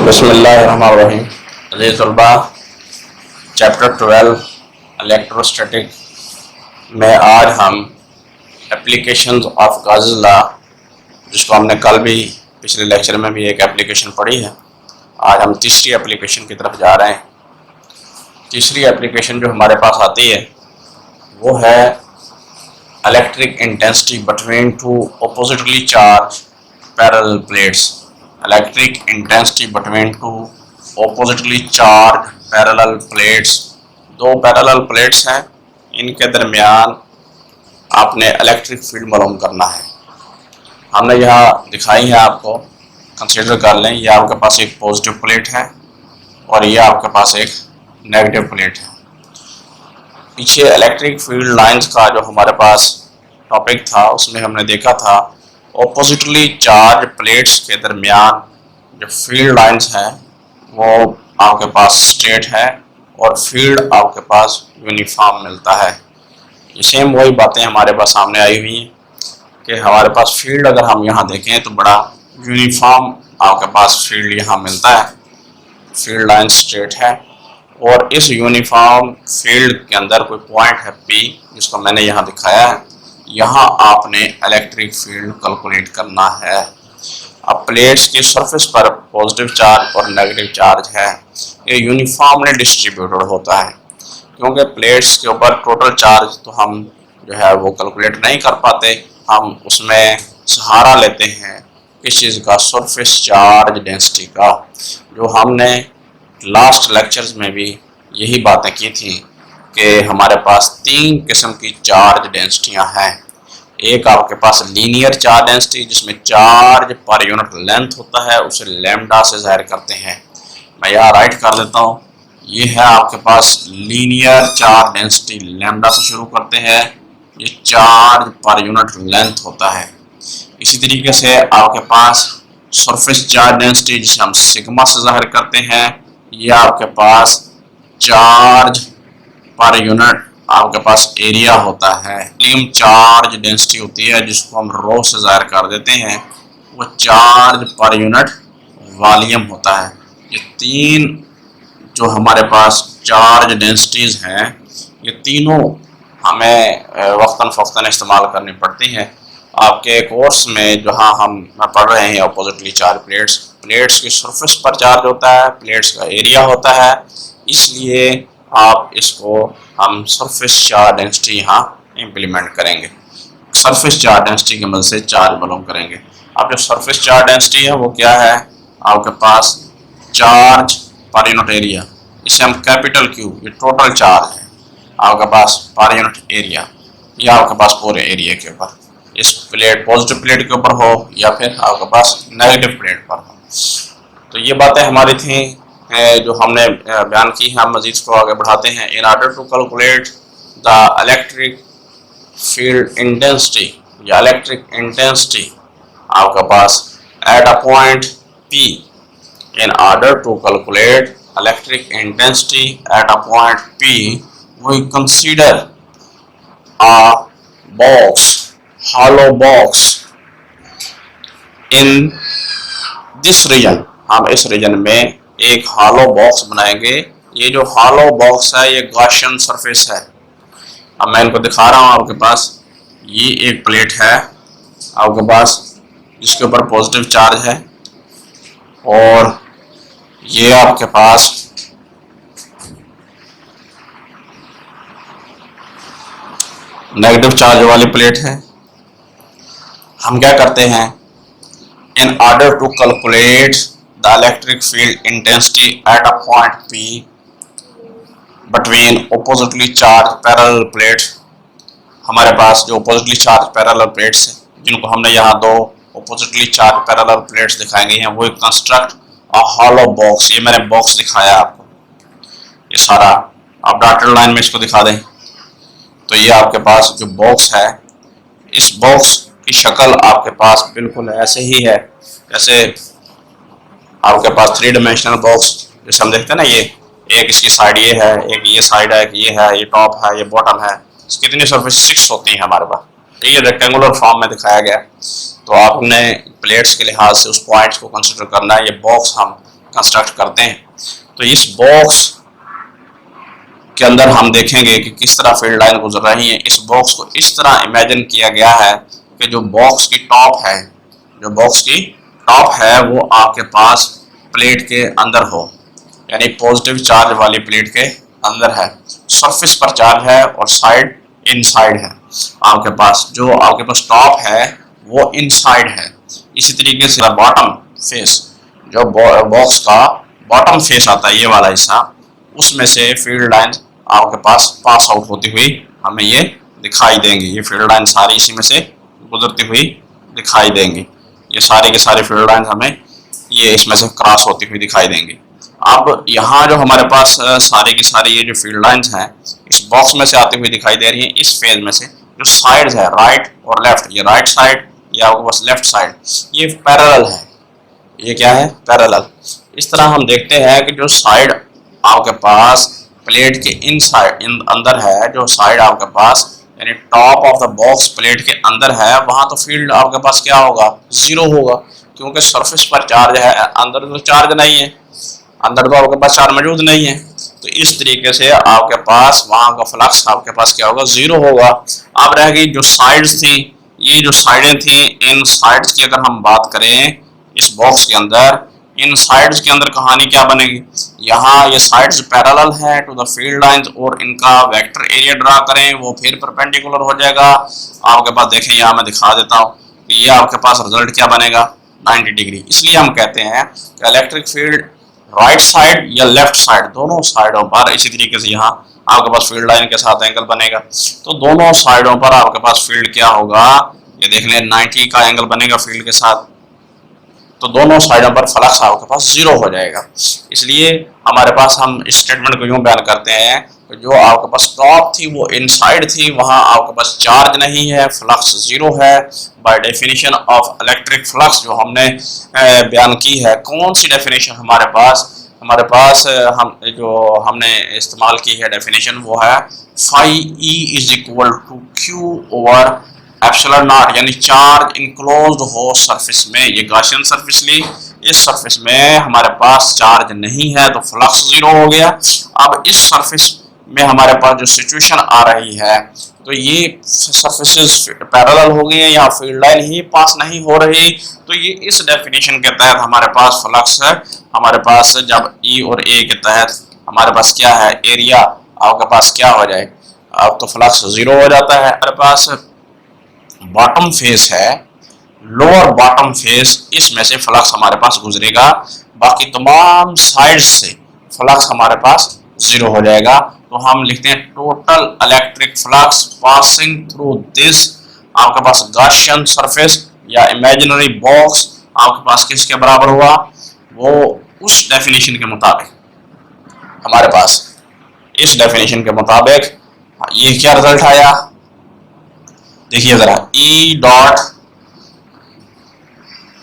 बिस्मिल्लाहिर्रहमानिर्रहीम। अज़ीज़ तलबा, chapter 12 electrostatic में आज हम एप्लीकेशंस ऑफ गॉसेस लॉ, जिसको हमने कल भी पिछले लेक्चर में भी एक एप्लीकेशन पढ़ी है, आज हम तीसरी एप्लीकेशन की तरफ जा रहे हैं। तीसरी एप्लीकेशन जो हमारे पास आती है वो है electric intensity between two oppositely charge parallel plates. Electric intensity between two oppositely charge parallel plates. दो पैरेलल प्लेट्स हैं, इनके दरमियान आपने इलेक्ट्रिक फील्ड मालूम करना है। हमने यहाँ दिखाई है, आपको कंसीडर कर लें। ये आपके पास एक पॉजिटिव प्लेट है और ये आपके पास एक नेगेटिव प्लेट है। पीछे इलेक्ट्रिक फील्ड लाइंस का जो हमारे पास टॉपिक था उसमें हमने देखा था ऑपोजिटली चार्ज प्लेट्स के दरमियान जो फील्ड लाइंस हैं वो आपके पास स्ट्रेट है और फील्ड आपके पास यूनिफॉर्म मिलता है। ये सेम वही बातें हमारे पास सामने आई हुई हैं कि हमारे पास फील्ड अगर हम यहाँ देखें तो बड़ा यूनिफॉर्म आपके पास फील्ड यहाँ मिलता है। फील्ड लाइन स्ट्रेट है और इस यूनिफॉर्म फील्ड के अंदर कोई पॉइंट है P, जिसको मैंने यहाँ दिखाया है। यहाँ आपने इलेक्ट्रिक फील्ड कैलकुलेट करना है। अब प्लेट्स की सरफेस पर पॉजिटिव चार्ज और नेगेटिव चार्ज है, ये यूनिफॉर्मली डिस्ट्रीब्यूटेड होता है। क्योंकि प्लेट्स के ऊपर टोटल चार्ज तो हम जो है वो कैलकुलेट नहीं कर पाते, हम उसमें सहारा लेते हैं किस चीज़ का, सरफेस चार्ज डेंसिटी का। जो हमने लास्ट लेक्चर्स में भी यही बातें की थी कि हमारे पास तीन किस्म की चार्ज डेंसिटियाँ हैं। एक आपके पास लीनियर चार्ज डेंसिटी, जिसमें चार्ज पर यूनिट लेंथ होता है, उसे लैम्डा से जाहिर करते हैं। मैं यहाँ राइट कर देता हूँ। ये है आपके पास लीनियर चार्ज डेंसिटी, लैम्डा से शुरू करते हैं। ये चार्ज पर यूनिट लेंथ होता है। इसी तरीके से आपके पास सरफेस चार्ज डेंसिटी, जिसे हम सिग्मा से जाहिर करते हैं, ये आपके पास चार्ज पर यूनिट आपके पास एरिया होता है। वॉल्यूम चार्ज डेंसिटी होती है, जिसको हम रो से जाहिर कर देते हैं, वो चार्ज पर यूनिट वॉल्यूम होता है। ये तीन जो हमारे पास चार्ज डेंसिटीज हैं, ये तीनों हमें वक्तन फ़ौक्तन इस्तेमाल करनी पड़ती हैं। आपके कोर्स में जहाँ हम पढ़ रहे हैं ऑपोजिटली चार्ज प्लेट्स, प्लेट्स की सरफेस पर चार्ज होता है, प्लेट्स का एरिया होता है, इसलिए आप इसको हम सरफेस चार्ज डेंसिटी यहाँ इम्प्लीमेंट करेंगे। सरफेस चार्ज डेंसिटी की मदद से चार्ज मालूम करेंगे। अब जो सरफेस चार्ज डेंसिटी है वो क्या है, आपके पास चार्ज पर यूनिट एरिया, इसे हम कैपिटल Q, ये टोटल चार्ज है आपके पास पर यूनिट एरिया। ये आपके पास पूरे एरिया के ऊपर, इस प्लेट पॉजिटिव प्लेट के ऊपर हो या फिर आपके पास नेगेटिव प्लेट पर हो। तो ये बातें हमारी थी जो हमने बयान की। हम मजीद को आगे बढ़ाते हैं। In order to calculate the electric field intensity या इलेक्ट्रिक इंटेंसिटी आपके पास at a point P, in order to calculate electric intensity at a point P, we consider a box, hollow box in this region। हम इस reason में एक hollow box बनाएंगे। ये जो hollow box है ये गॉसियन सरफेस है। अब मैं इनको दिखा रहा हूँ आपके पास। ये एक प्लेट है आपके पास जिसके ऊपर पॉजिटिव चार्ज है और ये आपके पास नेगेटिव चार्ज वाली प्लेट है। हम क्या करते हैं, in order to calculate the electric field intensity at a point P between oppositely charge parallel plates. हमारे पास जो ऑपोजिटली चार्ज पैरेलल प्लेट्स हैं, जिनको हमने यहाँ दो ऑपोजिटली चार्ज पैरेलल प्लेट्स दिखाई गई हैं, वो कंस्ट्रक्ट अ हॉलो बॉक्स। ये मैंने बॉक्स दिखाया आपको, ये सारा आप डॉटेड लाइन में इसको दिखा दें तो ये आपके पास जो बॉक्स है, इस बॉक्स की शक्ल आपके पास बिल्कुल ऐसे ही है जैसे आपके पास 3 डायमेंशनल बॉक्स जैसे हम देखते हैं ना। ये एक इसकी साइड ये है, एक ये साइड है, एक ये है, ये टॉप है, ये बॉटम है। इसकी कितनी सरफेस 6 होती हैं हमारे पास। ये रेक्टेंगुलर फॉर्म में दिखाया गया। तो आपने प्लेट्स के लिहाज से उस पॉइंट्स को कंसिडर करना है। ये बॉक्स हम कंस्ट्रक्ट करते हैं। तो इस बॉक्स के अंदर हम देखेंगे कि किस तरह फील्ड लाइन गुजर रही है। इस बॉक्स को इस तरह इमेजिन किया गया है कि जो बॉक्स की टॉप है, जो बॉक्स की टॉप है वो आपके पास प्लेट के अंदर हो, यानी पॉजिटिव चार्ज वाली प्लेट के अंदर है, सरफेस पर चार्ज है और साइड इनसाइड है। आपके पास जो आपके पास टॉप है वो इनसाइड है। इसी तरीके से बॉटम फेस, जो बॉक्स का बॉटम फेस आता है, ये वाला हिस्सा, उसमें से फील्ड लाइन आपके पास आउट होती हुई हमें ये दिखाई देंगी। ये फील्ड लाइन सारी इसी में से गुजरती हुई दिखाई देंगी। ये सारे के सारे फील्ड लाइन हमें ये इसमें से क्रॉस होती हुई दिखाई देंगी। अब यहाँ जो हमारे पास सारे की सारी ये जो फील्ड लाइन्स हैं इस बॉक्स में से आती हुई दिखाई दे रही हैं। इस फेज में से जो साइड्स है राइट और लेफ्ट, ये राइट साइड, ये आपके पास लेफ्ट साइड, ये पैरेलल है। ये क्या है? पैरेलल। इस तरह हम देखते हैं कि जो साइड आपके पास प्लेट के अंदर है, जो साइड आपके पास यानी top of the box plate के अंदर है, वहां तो फील्ड आपके पास क्या होगा? जीरो होगा, क्योंकि सरफेस पर चार्ज है, अंदर तो चार्ज नहीं है, अंदर तो आपके पास चार्ज मौजूद नहीं है। तो इस तरीके से आपके पास वहां का फ्लक्स आपके पास क्या होगा? जीरो होगा। अब रह गई जो साइड्स थी, ये जो साइडें थी, इन साइड्स की अगर हम बात करें इस बॉक्स के अंदर, इन साइड्स के अंदर कहानी क्या बनेगी? यहाँ ये साइड्स पैरेलल है टू द फील्ड लाइंस और इनका वेक्टर एरिया ड्रा करें, वो फिर परपेंडिकुलर हो जाएगा। आपके पास देखें, यहाँ मैं दिखा देता हूँ कि ये आपके पास रिजल्ट क्या बनेगा? 90 डिग्री। इसलिए हम कहते हैं कि इलेक्ट्रिक फील्ड राइट साइड या लेफ्ट साइड, दोनों साइडों पर इसी तरीके से यहाँ आपके पास फील्ड लाइन के साथ एंगल बनेगा। तो दोनों साइडों पर आपके पास फील्ड क्या होगा? ये देख लें, 90 का एंगल बनेगा फील्ड के साथ। तो दोनों साइडों पर फ्लक्स आपके पास जीरो हो जाएगा। इसलिए हमारे पास हम इस स्टेटमेंट को यूं बयान करते हैं कि जो आपके पास टॉप थी वो इनसाइड थी, वहां आपके पास चार्ज नहीं है, फ्लक्स जीरो है। By definition of electric flux जो हमने बयान की है, कौन सी डेफिनेशन हमारे पास? हमारे पास हमने इस्तेमाल की है डेफिनेशन, वो है phi E is equal to q over epsilon naught, यानी चार्ज इनक्लोज्ड हो सरफेस में। ये गॉसियन सरफेस ली, इस सरफेस में हमारे पास चार्ज नहीं है तो फ्लक्स जीरो हो गया। अब इस सरफेस में हमारे पास जो सिचुएशन आ रही है, तो ये सरफेसेस पैरेलल हो गई हैं, यहाँ फील्ड लाइन ही पास नहीं हो रही, तो ये इस डेफिनेशन के तहत हमारे पास फ्लक्स है। हमारे पास जब ई और ए के तहत हमारे पास क्या है? एरिया आपके पास क्या हो जाए? अब तो फ्लक्स जीरो हो जाता है। हमारे पास बॉटम फेस है, लोअर बॉटम फेस, इसमें से फ्लक्स हमारे पास गुजरेगा, बाकी तमाम साइड्स से फ्लक्स हमारे पास जीरो हो जाएगा। तो हम लिखते हैं total electric flux passing through this, आपके पास गॉसियन सरफेस या इमेजिनरी बॉक्स आपके पास किसके बराबर हुआ? वो उस डेफिनेशन के मुताबिक हमारे पास, इस डेफिनेशन के मुताबिक ये क्या रिजल्ट आया? देखिए जरा, E डॉट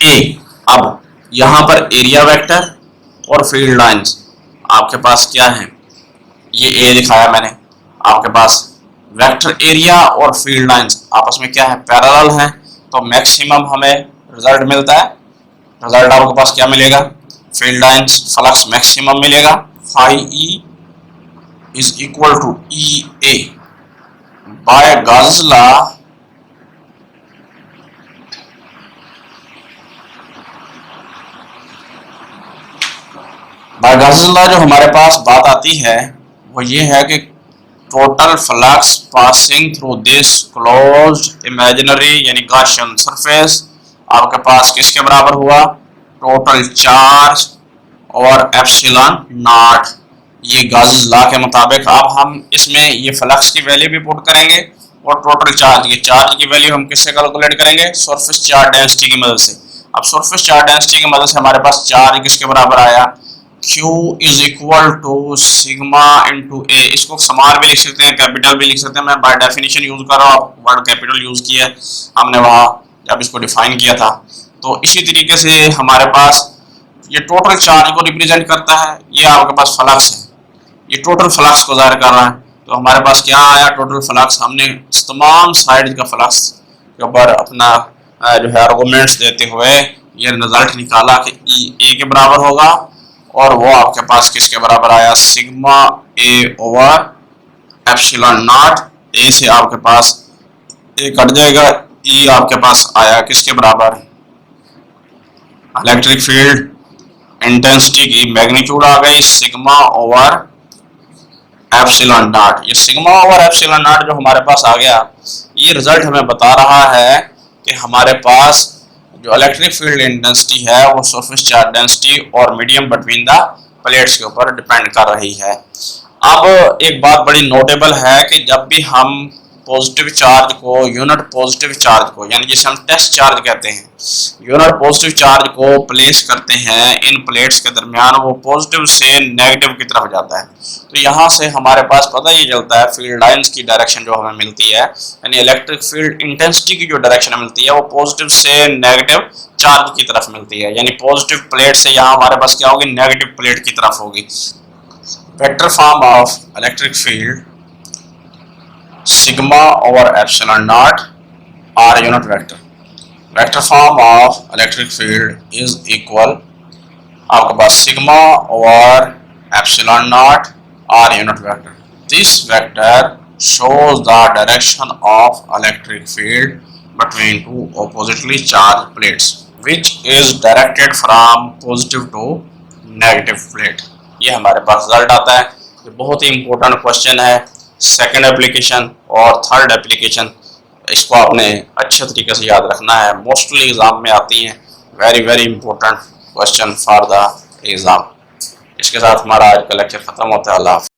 ए। अब यहां पर एरिया वेक्टर और फील्ड लाइंस आपके पास क्या है? ये ए दिखाया मैंने, आपके पास वेक्टर एरिया और फील्ड लाइंस आपस में क्या है? पैरेलल हैं, तो मैक्सिमम हमें रिजल्ट मिलता है। रिजल्ट आपके पास क्या मिलेगा? फील्ड लाइंस फ्लक्स मैक्सिमम मिलेगा। Phi E is equal to E A by Gauss law by Gauss law. जो हमारे पास बात आती है वो ये है कि total flux passing through this closed imaginary यानी गॉसियन सरफेस आपके पास किसके बराबर हुआ? टोटल चार्ज और एप्सिलॉन नॉट, ये गॉस लॉ के मुताबिक। अब हम इसमें ये फ्लक्स की वैल्यू भी पुट करेंगे और टोटल चार्ज, ये चार्ज की वैल्यू हम किससे कैलकुलेट करेंगे? सरफेस चार्ज डेंसिटी की मदद से। अब सरफेस चार्ज डेंसिटी की मदद से हमारे पास चार्ज किसके बराबर आया? Q is equal to sigma into A. इसको स्मॉल भी लिख सकते हैं, कैपिटल भी लिख सकते हैं। मैं बाय डेफिनेशन यूज कर रहा हूँ, वर्ड कैपिटल यूज किया है हमने वहाँ जब इसको डिफाइन किया था। तो इसी तरीके से हमारे पास ये टोटल चार्ज को रिप्रेजेंट करता है, ये आपके पास फ्लक्स है, ये टोटल फ्लक्स को जाहिर कर रहा है। तो हमारे पास क्या आया? Total flux. हमने तमाम साइड का फ्लक्स के ऊपर अपना जो है आर्गुमेंट्स देते हुए ये रिजल्ट निकाला कि ई ए के बराबर होगा और वो आपके पास किसके बराबर आया, sigma A over epsilon not. A से आपके पास ए कट जाएगा, ई आपके पास आया किसके बराबर, इलेक्ट्रिक फील्ड इंटेंसिटी की मैग्नीट्यूड आ गई सिग्मा ओवर एप्सिलॉन नॉट। ये सिग्मा ओवर एप्सिलॉन नॉट जो हमारे पास आ गया, ये रिजल्ट हमें बता रहा है कि हमारे पास जो इलेक्ट्रिक फील्ड इंटेंसिटी है वो सरफेस चार्ज डेंसिटी और मीडियम बिटवीन द प्लेट्स के ऊपर डिपेंड कर रही है। अब एक बात बड़ी नोटेबल है कि जब भी हम पॉजिटिव चार्ज को, यूनिट पॉजिटिव चार्ज को, यानी जिसे हम टेस्ट चार्ज कहते हैं, यूनिट पॉजिटिव चार्ज को प्लेस करते हैं इन प्लेट्स के दरमियान, वो पॉजिटिव से नेगेटिव की तरफ जाता है। तो यहाँ से हमारे पास पता ये चलता है फील्ड लाइंस की डायरेक्शन जो हमें मिलती है, यानी इलेक्ट्रिक फील्ड इंटेंसिटी की जो डायरेक्शन मिलती है वो पॉजिटिव से नेगेटिव चार्ज की तरफ मिलती है, यानी पॉजिटिव प्लेट से यहाँ हमारे पास क्या होगी, नेगेटिव प्लेट की तरफ होगी। Vector form of electric field sigma over epsilon naught r unit vector. Vector form of electric field is equal, आपके पास sigma over epsilon naught r unit vector. This vector shows the direction of electric field between two oppositely charged plates, which is directed from positive to negative plate. ये हमारे पास result आता है। ये बहुत ही important question है, second application और third application, इसको आपने अच्छे तरीके से याद रखना है, मोस्टली एग्जाम में आती हैं। Very very important question for the exam. इसके साथ हमारा आज का लेक्चर खत्म होता है। अल्लाह हाफ़िज़।